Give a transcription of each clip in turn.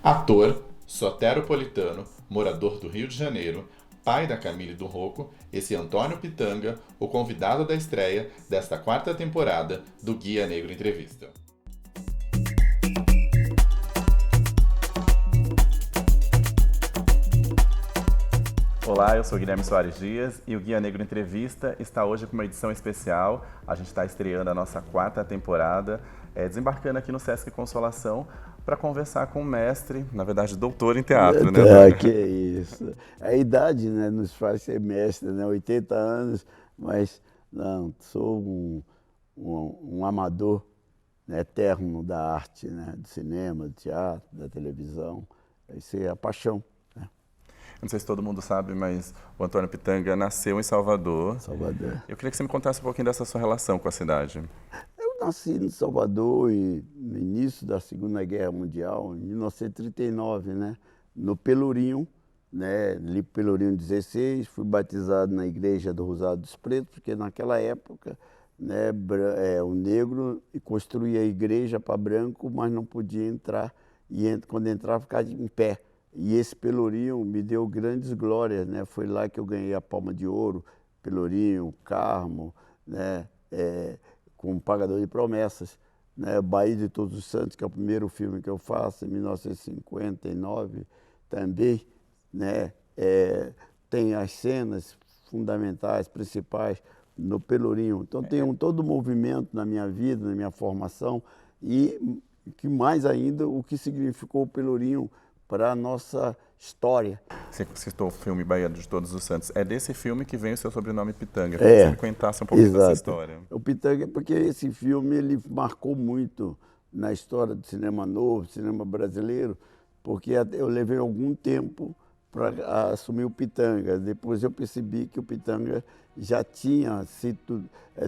Ator, soteropolitano, morador do Rio de Janeiro, pai da Camille do Rocco, esse Antônio Pitanga, o convidado da estreia desta quarta temporada do Guia Negro Entrevista. Olá, eu sou Guilherme Soares Dias e o Guia Negro Entrevista está hoje com uma edição especial. A gente está estreando a nossa quarta temporada, desembarcando aqui no Sesc Consolação para conversar com o mestre, na verdade, doutor em teatro, né? Que isso. A idade, né, nos faz ser mestre, né? 80 anos, mas não, sou um amador, né, eterno da arte, né? Do cinema, do teatro, da televisão. Isso é a paixão. Não sei se todo mundo sabe, mas o Antônio Pitanga nasceu em Salvador. Salvador. Eu queria que você me contasse um pouquinho dessa sua relação com a cidade. Eu nasci em Salvador e no início da Segunda Guerra Mundial, em 1939, né? No Pelourinho, né? Ali Pelourinho 16, fui batizado na igreja do Rosário dos Pretos, porque naquela época, né, o negro construía a igreja para branco, mas não podia entrar, e quando entrava ficava em pé. E esse Pelourinho me deu grandes glórias, né? Foi lá que eu ganhei a Palma de Ouro, Pelourinho, Carmo, né? Com Pagador de Promessas, né? Bahia de Todos os Santos, que é o primeiro filme que eu faço, em 1959 também, né? Tem as cenas fundamentais, principais, no Pelourinho. Então tem todo o movimento na minha vida, na minha formação, e que mais ainda o que significou o Pelourinho para a nossa história. Você citou o filme Bahia de Todos os Santos. É desse filme que vem o seu sobrenome Pitanga. Eu queria que você me contasse um pouquinho dessa história. O Pitanga, porque esse filme ele marcou muito na história do cinema novo, cinema brasileiro, porque eu levei algum tempo para assumir o Pitanga. Depois eu percebi que o Pitanga já tinha sido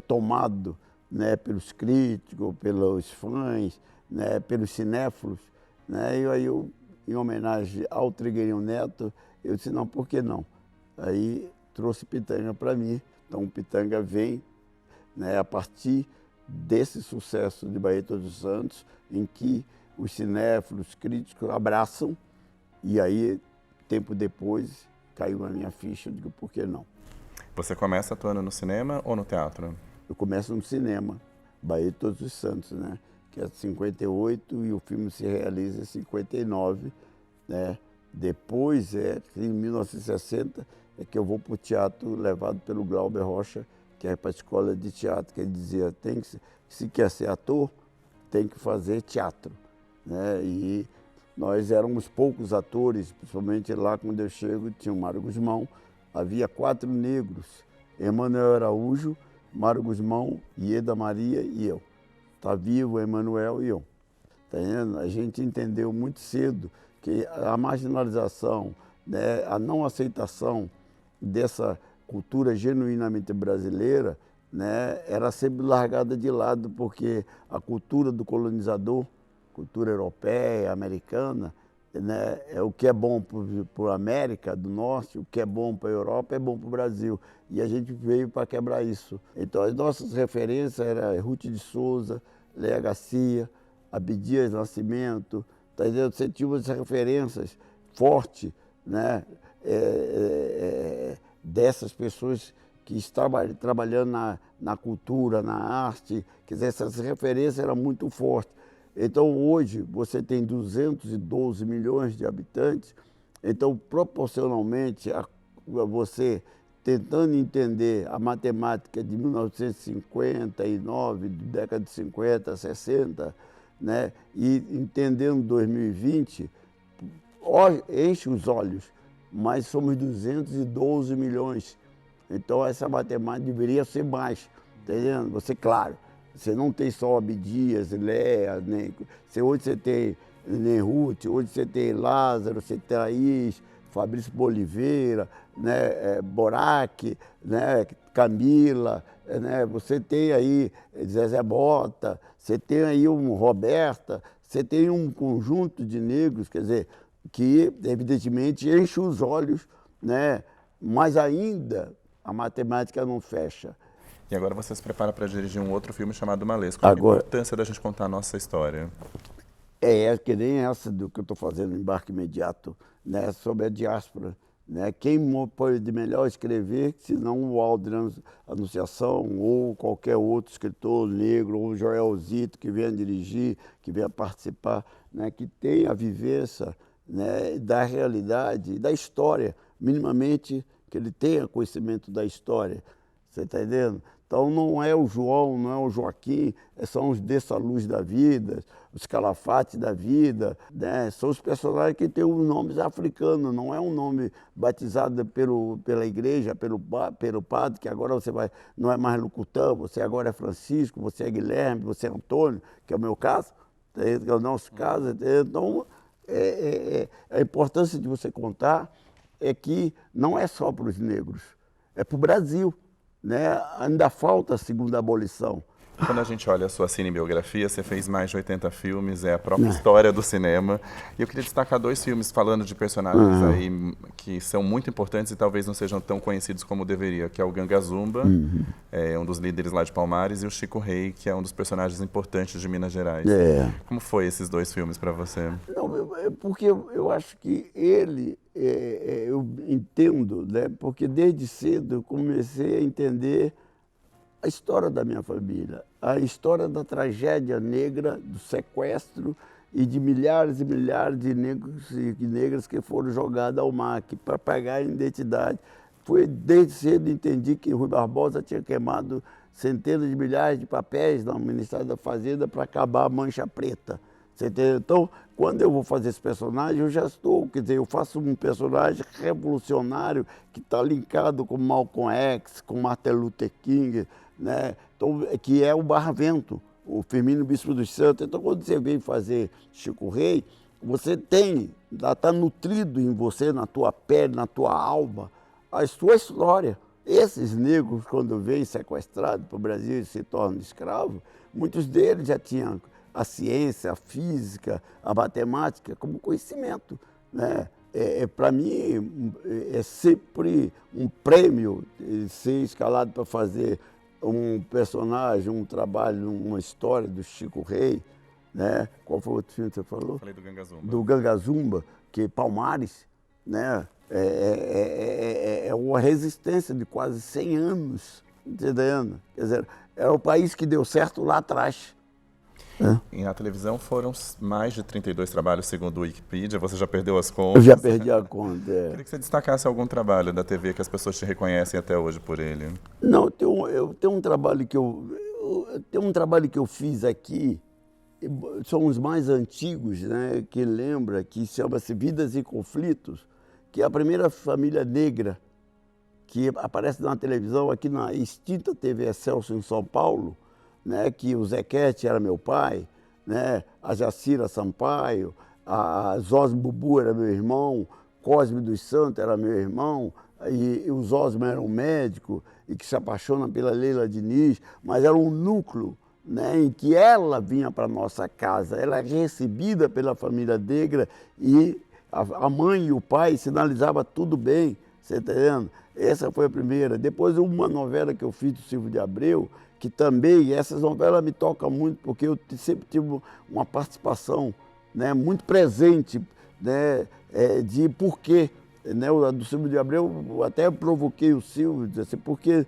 tomado, né, pelos críticos, pelos fãs, né, pelos cinéfilos, né, e aí eu, em homenagem ao Trigueirinho Neto, eu disse, não, por que não? Aí trouxe Pitanga para mim. Então o Pitanga vem, né, a partir desse sucesso de Bahia de Todos os Santos, em que os cinéfilos, os críticos abraçam, e aí, tempo depois, caiu na minha ficha, eu digo, por que não? Você começa atuando no cinema ou no teatro? Eu começo no cinema, Bahia de Todos os Santos, né? Que é de 58 e o filme se realiza em 59, né? Depois, em 1960, é que eu vou para o teatro levado pelo Glauber Rocha, que é para a escola de teatro, que ele dizia, se quer ser ator, tem que fazer teatro, né? E nós éramos poucos atores, principalmente lá quando eu chego, tinha o Mário Guzmão, havia 4 negros, Emanuel Araújo, Mário Guzmão, Ieda Maria e eu. Está vivo o Emanuel e eu. Tá vendo? A gente entendeu muito cedo que a marginalização, né, a não aceitação dessa cultura genuinamente brasileira, né, era sempre largada de lado, porque a cultura do colonizador, cultura europeia, americana, né, o que é bom para a América do Norte, o que é bom para a Europa é bom para o Brasil. E a gente veio para quebrar isso. Então as nossas referências eram Ruth de Souza, Léa Garcia, Abdias Nascimento, tá entendendo? Você tinha umas referências fortes, né, dessas pessoas que estavam trabalhando na cultura, na arte, quer dizer, essas referências eram muito fortes. Então hoje você tem 212 milhões de habitantes, então proporcionalmente a você tentando entender a matemática de 1959, década de 50, 60, né, e entendendo 2020, enche os olhos, mas somos 212 milhões. Então essa matemática deveria ser mais, entendendo? Você, claro, você não tem só Abdias, Léa, hoje você tem Ruth, hoje você tem Lázaro, você tem Thaís, Fabrício Boliveira, né, Borac, né, Camila, né, você tem aí Zezé Bota, você tem aí Roberta, você tem um conjunto de negros, quer dizer, que evidentemente enche os olhos, né, mas ainda a matemática não fecha. E agora você se prepara para dirigir um outro filme chamado Malês. Qual é a importância da gente contar a nossa história? É que nem essa do que eu estou fazendo, Embarque Imediato, né, sobre a diáspora. Né? Quem pode melhor escrever, se não o Aldrin Anunciação ou qualquer outro escritor negro, ou o Joel Zito, que venha dirigir, que venha participar, né? Que tenha a vivência, né? Da realidade, da história, minimamente que ele tenha conhecimento da história. Você está entendendo? Então não é o João, não é o Joaquim, são os Dessa Luz da Vida, os Calafates da vida, né? São os personagens que têm os nomes africanos, não é um nome batizado pela igreja, pelo padre, que agora você vai, não é mais Lucutão, você agora é Francisco, você é Guilherme, você é Antônio, que é o meu caso, que é o nosso caso. Então, a importância de você contar é que não é só para os negros, é para o Brasil. Né? Ainda falta a segunda abolição. Quando a gente olha a sua cinebiografia, você fez mais de 80 filmes, é a própria história do cinema. E eu queria destacar 2 filmes falando de personagens aí que são muito importantes e talvez não sejam tão conhecidos como deveria, que é o Ganga Zumba, um dos líderes lá de Palmares, e o Chico Rei, que é um dos personagens importantes de Minas Gerais. Como foi esses 2 filmes para você? Não, porque eu acho que eu entendo, né? Porque desde cedo eu comecei a entender a história da minha família, a história da tragédia negra, do sequestro e de milhares e milhares de negros e negras que foram jogados ao mar para pagar a identidade. Foi desde cedo entendi que Rui Barbosa tinha queimado centenas de milhares de papéis no Ministério da Fazenda para acabar a mancha preta. Você entendeu? Então, quando eu vou fazer esse personagem, eu já estou, quer dizer, eu faço um personagem revolucionário que está linkado com Malcolm X, com Martin Luther King, né? Então, que é o Barravento, o Firmino Bispo dos Santos. Então, quando você vem fazer Chico Rei, você tem, está nutrido em você, na tua pele, na tua alma, a sua história. Esses negros, quando vêm sequestrados para o Brasil e se tornam escravos, muitos deles já tinham a ciência, a física, a matemática como conhecimento. Né? Para mim, é sempre um prêmio ser escalado para fazer um personagem, um trabalho, uma história do Chico Rei. Né? Qual foi o outro filme que você falou? Eu falei do Ganga Zumba. Do Ganga Zumba, que Palmares, né? É uma resistência de quase 100 anos, entendendo? Quer dizer, era o país que deu certo lá atrás. E na televisão foram mais de 32 trabalhos, segundo o Wikipedia. Você já perdeu as Eu contas? já perdi a conta. Queria que você destacasse algum trabalho da TV que as pessoas te reconhecem até hoje por ele. Não, eu tenho um trabalho que tenho um trabalho que eu fiz aqui, são os mais antigos, né, que lembra, que chama-se Vidas e Conflitos, que é a primeira família negra que aparece na televisão aqui na extinta TV Excelsior em São Paulo, né, que o Zequete era meu pai, né, a Jacira Sampaio, a Zosme Bubu era meu irmão, Cosme dos Santos era meu irmão, e o Zosme era um médico e que se apaixona pela Leila Diniz, mas era um núcleo, né, em que ela vinha para nossa casa, ela era recebida pela família negra e a mãe e o pai sinalizavam tudo bem, você está entendendo? Essa foi a primeira. Depois uma novela que eu fiz do Silvio de Abreu, que também, essas novelas me tocam muito, porque eu sempre tive uma participação, né, muito presente, né, de porquê. Né, do Silvio de Abreu, eu até provoquei o Silvio, disse assim, porque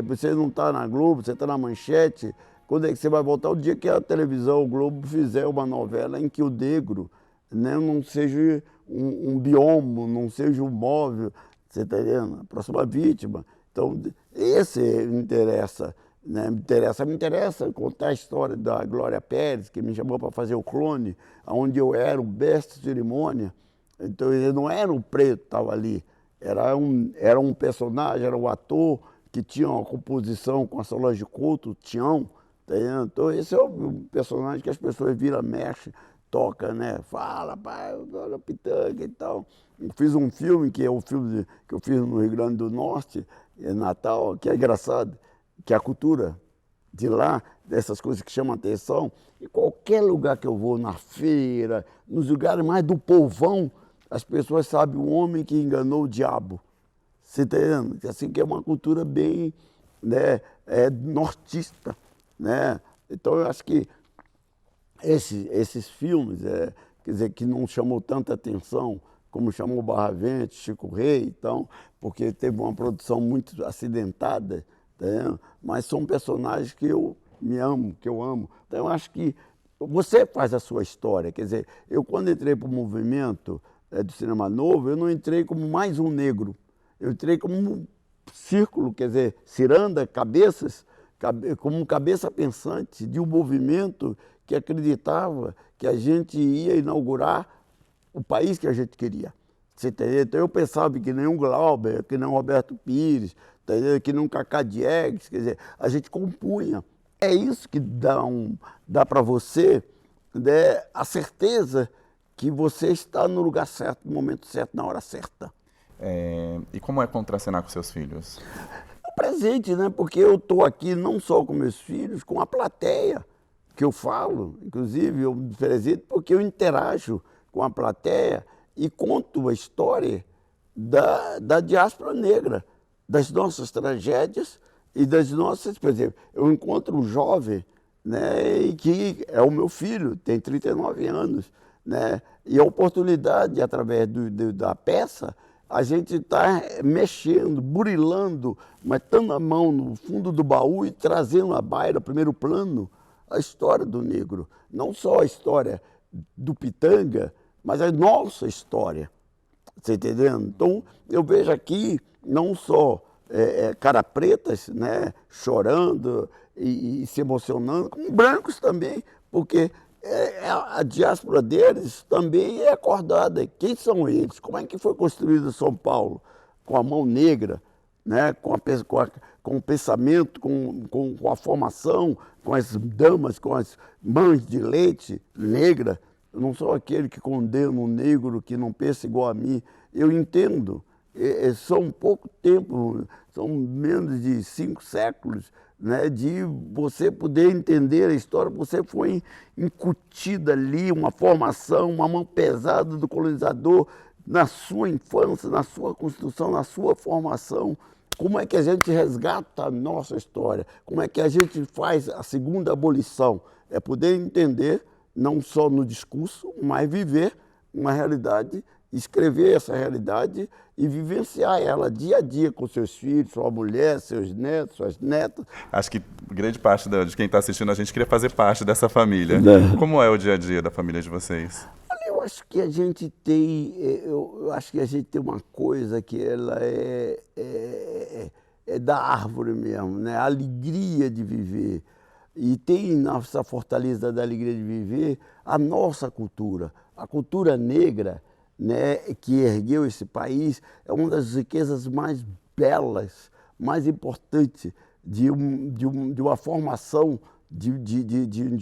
você não está na Globo, você está na Manchete, quando é que você vai voltar? O dia que a televisão, o Globo, fizer uma novela em que o negro, né, não seja um biomo, não seja um móvel, você está entendendo? A próxima vítima. Então, esse me interessa. Né? Me interessa contar a história da Glória Pérez, que me chamou para fazer o Clone, onde eu era o mestre de cerimônia. Então, ele não era um preto que estava ali, era um personagem, era um ator que tinha uma composição com a Solange Couto, Tião. Tá entendendo? Então, esse é o personagem que as pessoas viram, mexe, toca, né? Fala, pai, olha a pitanga e tal. Eu fiz um filme, que é um filme que eu fiz no Rio Grande do Norte, em Natal, que é engraçado, que é a cultura de lá, dessas coisas que chamam a atenção. Em qualquer lugar que eu vou, na feira, nos lugares mais do povão, as pessoas sabem o homem que enganou o diabo. Você está entendendo? Assim, que é uma cultura bem, né, nortista. Né? Então, eu acho que esses filmes, quer dizer, que não chamou tanta atenção, como chamou Barra Vento, Chico Rei, então, porque teve uma produção muito acidentada, tá vendo? Mas são personagens que eu me amo, que eu amo. Então, eu acho que você faz a sua história. Quer dizer, eu quando entrei para o movimento do cinema novo, eu não entrei como mais um negro. Eu entrei como um círculo, quer dizer, ciranda, cabeças, como um cabeça pensante de um movimento que acreditava que a gente ia inaugurar o país que a gente queria. Você entendeu? Então eu pensava que nem um Glauber, que nem um Roberto Pires, entendeu? Que nem um Cacá Diegues, quer dizer, a gente compunha. É isso que dá para você, né, a certeza que você está no lugar certo, no momento certo, na hora certa. E como é contracenar com seus filhos? É um presente, né? Porque eu estou aqui não só com meus filhos, com a plateia que eu falo, inclusive eu me presento porque eu interajo com a plateia e conto a história da diáspora negra, das nossas tragédias e das nossas, por exemplo, eu encontro um jovem, né, e que é o meu filho, tem 39 anos, né, e a oportunidade, através da peça, a gente está mexendo, burilando, metendo a mão no fundo do baú e trazendo à baila, primeiro plano, a história do negro. Não só a história do Pitanga, mas a nossa história. Você entendendo? Então, eu vejo aqui não só cara pretas, né, chorando e se emocionando, como brancos também, porque a diáspora deles também é acordada. Quem são eles? Como é que foi construído São Paulo? Com a mão negra, né, com o pensamento, com a formação, com as damas, com as mães de leite negra. Eu não sou aquele que condena um negro que não pensa igual a mim. Eu entendo. São pouco tempo, são menos de 5 séculos, né, de você poder entender a história. Você foi incutida ali uma formação, uma mão pesada do colonizador na sua infância, na sua construção, na sua formação. Como é que a gente resgata a nossa história? Como é que a gente faz a segunda abolição? É poder entender, não só no discurso, mas viver uma realidade, escrever essa realidade e vivenciar ela dia a dia com seus filhos, sua mulher, seus netos, suas netas. Acho que grande parte de quem está assistindo a gente queria fazer parte dessa família. Como é o dia a dia da família de vocês? Eu acho que a gente tem, eu acho que a gente tem uma coisa que ela é da árvore mesmo, né? A alegria de viver. E tem nessa fortaleza da alegria de viver a nossa cultura. A cultura negra, né, que ergueu esse país, é uma das riquezas mais belas, mais importantes de uma formação de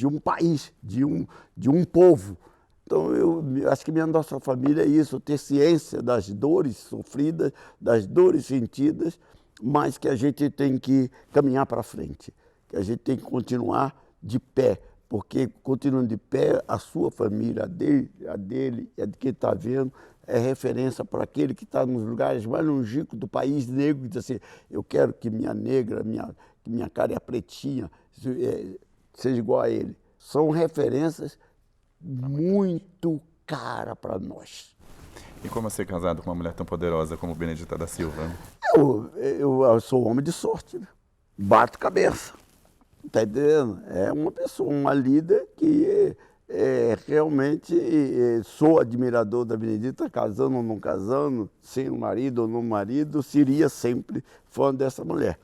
um país, de um povo. Então, eu acho que nossa família é isso, ter ciência das dores sofridas, das dores sentidas, mas que a gente tem que caminhar para frente, que a gente tem que continuar de pé, porque continuando de pé, a sua família, a dele, a de quem está vendo, é referência para aquele que está nos lugares mais longínquos do país negro, e diz assim, eu quero que minha negra, que minha cara é pretinha, seja igual a ele. São referências muito cara para nós. E como é ser casado com uma mulher tão poderosa como Benedita da Silva? Eu sou homem de sorte, né? Bato cabeça, tá entendendo? É uma pessoa, uma líder que realmente sou admirador da Benedita, casando ou não casando, sem um marido ou não marido, seria sempre fã dessa mulher,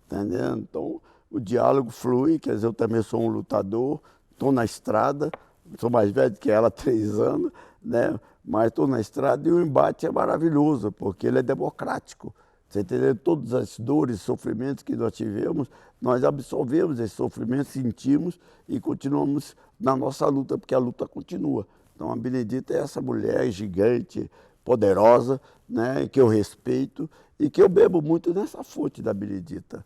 tá entendendo? Então o diálogo flui, quer dizer, eu também sou um lutador, estou na estrada, sou mais velho que ela há 3 anos, né? Mas estou na estrada e o embate é maravilhoso, porque ele é democrático. Você entendeu? Todas as dores e sofrimentos que nós tivemos, nós absorvemos esses sofrimentos, sentimos e continuamos na nossa luta, porque a luta continua. Então a Benedita é essa mulher gigante, poderosa, né? Que eu respeito e que eu bebo muito nessa fonte da Benedita.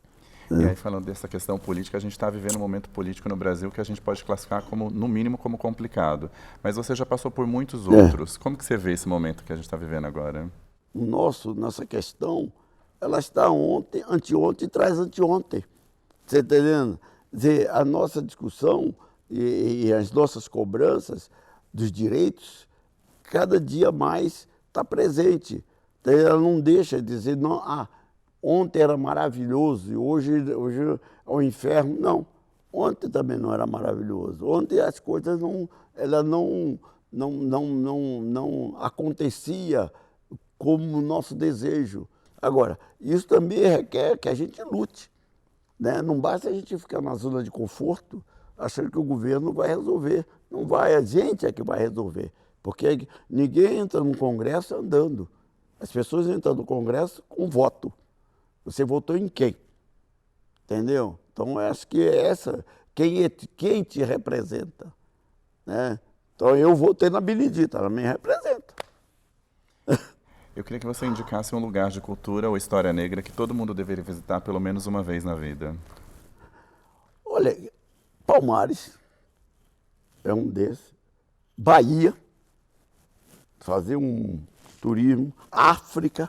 E aí, falando dessa questão política, a gente está vivendo um momento político no Brasil que a gente pode classificar como, no mínimo, como complicado. Mas você já passou por muitos outros. Como que você vê esse momento que a gente está vivendo agora? Nossa questão, ela está ontem, anteontem e traz anteontem. Você está entendendo? Quer dizer, a nossa discussão e as nossas cobranças dos direitos, cada dia mais está presente. Então, ela não deixa de dizer, não, ontem era maravilhoso e hoje é o inferno. Não, ontem também não era maravilhoso. Ontem as coisas não acontecia como o nosso desejo. Agora, isso também requer que a gente lute, né? Não basta a gente ficar na zona de conforto achando que o governo vai resolver. Não vai, a gente é que vai resolver. Porque ninguém entra no Congresso andando. As pessoas entram no Congresso com voto. Você votou em quem? Entendeu? Então, eu acho que é quem te representa, né? Então, eu votei na Benedita, ela me representa. Eu queria que você indicasse um lugar de cultura ou história negra que todo mundo deveria visitar pelo menos uma vez na vida. Olha, Palmares é um desses. Bahia, fazer um turismo. África.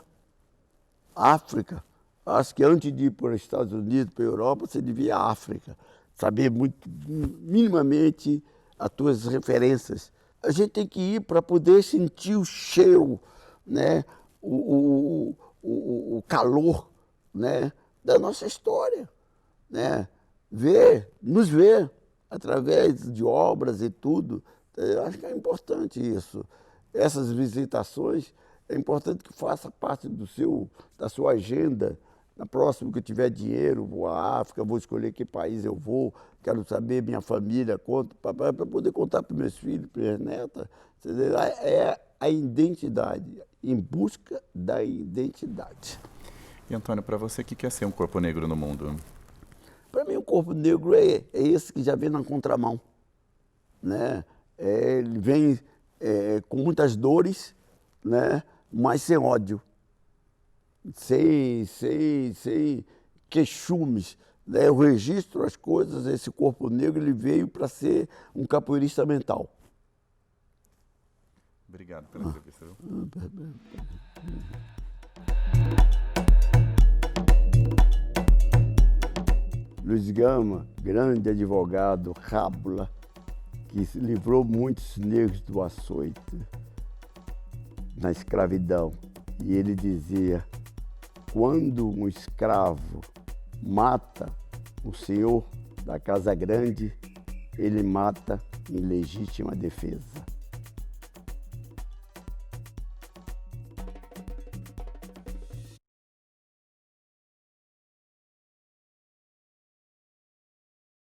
Acho que antes de ir para os Estados Unidos, para a Europa, você devia ir à África. Saber minimamente as tuas referências. A gente tem que ir para poder sentir o cheiro, né? O calor, né? Da nossa história, né? Nos ver através de obras e tudo. Eu acho que é importante isso. Essas visitações, é importante que faça parte da sua agenda. Na próxima que eu tiver dinheiro, vou à África, vou escolher que país eu vou, quero saber minha família, para poder contar para meus filhos, para minhas netas. É a identidade, em busca da identidade. E Antônio, para você, o que é ser um corpo negro no mundo? Para mim, o corpo negro é esse que já vem na contramão, né? Ele vem com muitas dores, né? Mas sem ódio, sem queixumes, né? Eu registro as coisas, esse corpo negro ele veio para ser um capoeirista mental. Obrigado pela entrevista. Luiz Gama, grande advogado, rábula, que livrou muitos negros do açoite na escravidão. E ele dizia, quando um escravo mata o senhor da casa grande, ele mata em legítima defesa.